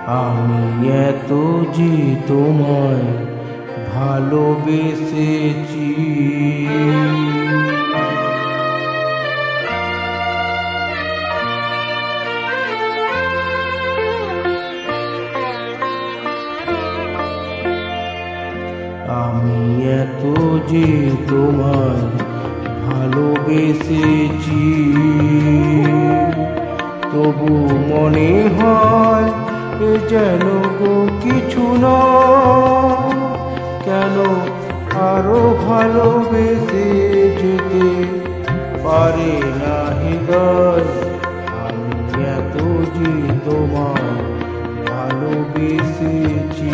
আমি এত যে তোমায় ভালোবেসেছি, আমি এত যে তোমায় ভালোবেসেছি, তবু মনে হয় এ যেন গো কিছু নয়। কেন আরো ভালোবেসে যেতে পারে না হৃদয়? আমি এত যে তোমায় ভালোবেসেছি।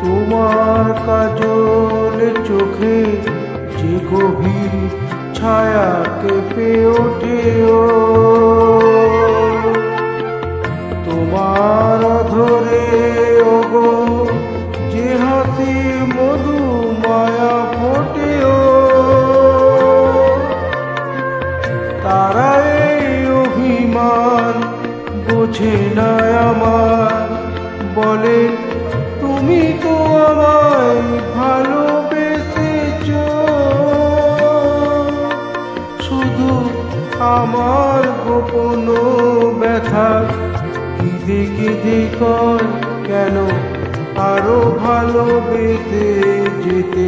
তোমার কাজল চোখে যে গভীর ছায়া কেঁপে ওঠে, তোমার ধরে ওগো যে হাসি মধু মায়া ফোটে, তারা এই অভিমান বোঝে না আমার, বলে তুমি তো আমায় ভালোবেসেছ। শুধু আমার গোপন ব্যথা কেঁদে কেঁদে কয়, কেন আরো ভালোবেসে যেতে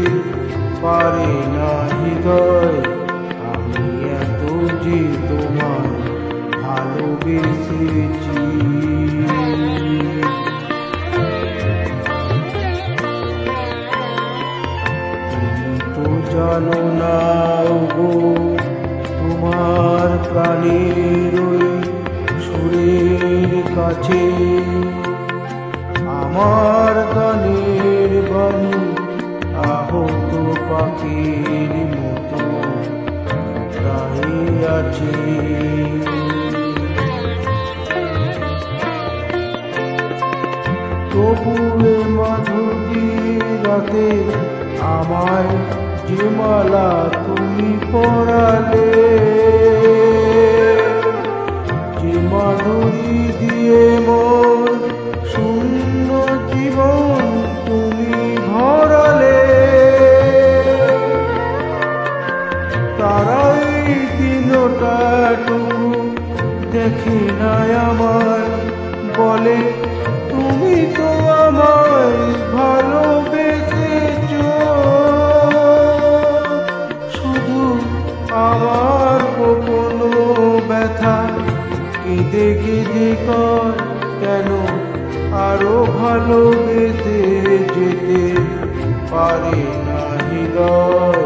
পারে না হৃদয়? আমি এত যে তোমায় ভালোবেসেছি। জানো না গো, তোমার প্রাণের ওই সুরের কাছে আমার গানের বাণী আহত পাখির মতো দাঁড়িয়ে আছে। তবু এ মাধুরী রাতে আমায় যে মালা তুমি পরালে, যে মাধুরী দিয়ে মোর শূন্য জীবন তুমি ভরালে, তারাই দিনটাটুকু দেখে নাই আমার, বলে তুমি তো আমায় ভালোবেসেছ। শুধু আমার গোপন ব্যথা কেঁদে কেঁদে কয়, কেন আরো ভালোবেসে যেতে পারে না হৃদয়?